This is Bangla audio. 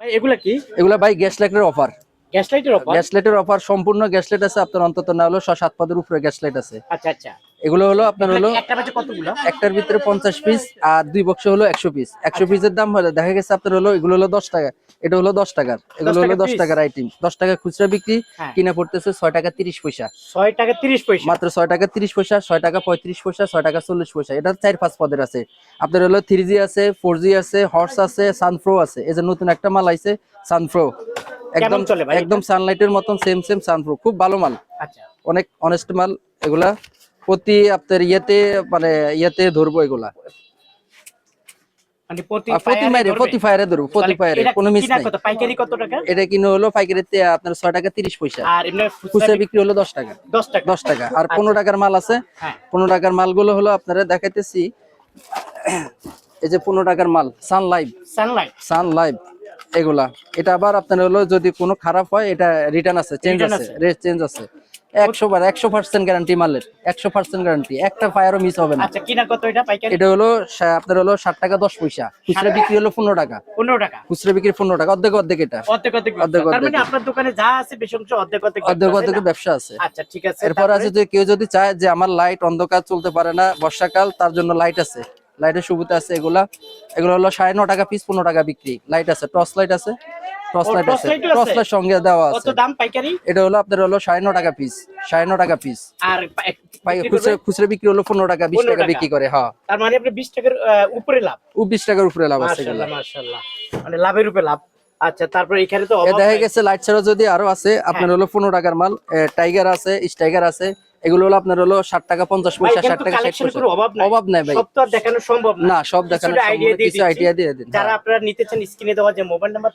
ভাই এগুলা কি? এগুলা ভাই গ্যাস লাইটের অফার। গ্যাস লাইটের অফার? গ্যাস লাইটের অফার, সম্পূর্ণ গ্যাস লাইট আছে আপনার, অন্তত না হলো 6-7 পদের উপরে গ্যাস লাইট আছে। আচ্ছা আচ্ছা। এগুলো হলো আপনার এগুলা হলো কি একটা ব্যাচে কতগুলা? একটার ভিতরে 50 পিস, আর 2 বক্সে হলো 100 পিস। 100 পিসের দাম হলো দেখা গেছে আপনার হলো, এগুলো হলো 10 টাকা, এটা হলো 10 টাকার, এগুলো 10 হলো টাকা 10 পিস? টাকার আইটেম। 10 টাকা খুচরা বিক্রি, হ্যাঁ। কিনা পড়তেছে 6 টাকা 30 পয়সা। 6 টাকা 30 পয়সা? মাত্র 6 টাকা 30 পয়সা, 6 টাকা 35 পয়সা, 6 টাকা 40 পয়সা। এটা 4-5 পদের আছে আপনার হলো। 3G আছে, 4G আছে, হর্স আছে, সানপ্রো আছে। এই যে নতুন একটা মাল আইছে সানপ্রো, একদম কেমন চলে ভাই একদম এটা? সানলাইটের মতন সেম সানপ্রো, খুব ভালো মাল, আচ্ছা। অনেক অনেস্ট মাল এগুলা। প্রতি আপনার মানে ধরবো এগুলা, মানে প্রতি প্রতি ফায়ারে মাইরে ধরবে? প্রতি ফায়ারে ধরবো, প্রতি তাহলে ফায়ারে এটা কোনো মিস কিনা নাই। কত, পাইকারি কত টাকা? এটা কিনে হলো পাইকারিতে আপনার 6 টাকা 30 পয়সা, আর এমনি খুচরা বিক্রি হলো 10 টাকা। 10 টাকা? 10 টাকা। আর আচ্ছা। 15 টাকার মাল আছে। হ্যাঁ। 15 টাকার মালগুলো হলো আপনারা দেখাইতেছি। এই যে 15 টাকার মাল সানলাইট? সান লাইভ এগুলা। এটা আবার আপনার হলো যদি কোনো খারাপ হয়, এটা রিটার্ন আছে, চেঞ্জ রিটার্ন আছে, আছে? রেট চেঞ্জ আছে। 100% গ্যারান্টি মালের, 100% গ্যারান্টি, একটা ফায়ারও মিস হবে না। আচ্ছা, কিনা কত এটা পাইকারি? এটা হলো আপনার হলো 60 টাকা 10 পয়সা, খুচরা বিক্রি হলো 15 টাকা। 15 টাকা? খুচরা বিক্রি 15 টাকা, অর্ধেক অর্ধেক। এটা অর্ধেক অর্ধেক ব্যবসা। অর্ধেক তার মানে অর্ধেক, আপনার দোকানে যা আছে বেশি অংশ অর্ধেক অর্ধেক অর্ধেক ব্যবসা, তাই অর্ধেক না? ব্যবসা আছে। আচ্ছা ঠিক আছে। এরপর আছে যে কেউ যদি চায় যে আমার লাইট অন্ধকার চলতে পারে না বর্ষাকাল, তার জন্য লাইট আছে, লাইটের সুবিধা আছে। এগুলো হলো 9.5 টাকা পিস, 15 টাকা বিক্রি। লাইট আছে, টর্চ লাইট আছে, টর্চ লাইট আছে, টর্চ লাইট সঙ্গে দেওয়া কত আছে। দাম পাইকারি? এটা হলো আপনার হলো 9.5 টাকা পিস, 9.5 টাকা পিস। আর খুচরা বিক্রি হলো 15 টাকা, 20 টাকা বিক্রি করে। হ্যাঁ, তার মানে আপনি 20 টাকার উপরে লাভ? 20 টাকার উপরে লাভ আছে এগুলো। মাশাআল্লাহ মাশাআল্লাহ, মানে লাভের উপরে লাভ। আচ্ছা, তারপর এখানে তো এ অভাব দেখা নাই। গেছে লাইট ছাড়া যদি আরো আছে আপনার হলো 15 টাকার মাল, টাইগার আছে, স্টাইগার আছে। এগুলো হলো আপনার হলো 60 টাকা 50 ভাই, পয়সা, এখানে 60 তো টাকা 60 কালেকশনের পয়সা। কোনো অভাব নাই। অভাব নাই ভাই, সব তো আর দেখানো সম্ভব না। না সব দেখানো কিছুটা সম্ভব আইডিয়া না, দিয়ে কিছু দিচ্ছি। আইডিয়া দিয়ে দিন। যারা হ্যাঁ। আপনারা নিতে চান, স্ক্রিনে দেওয়া যে মোবাইল নাম্বার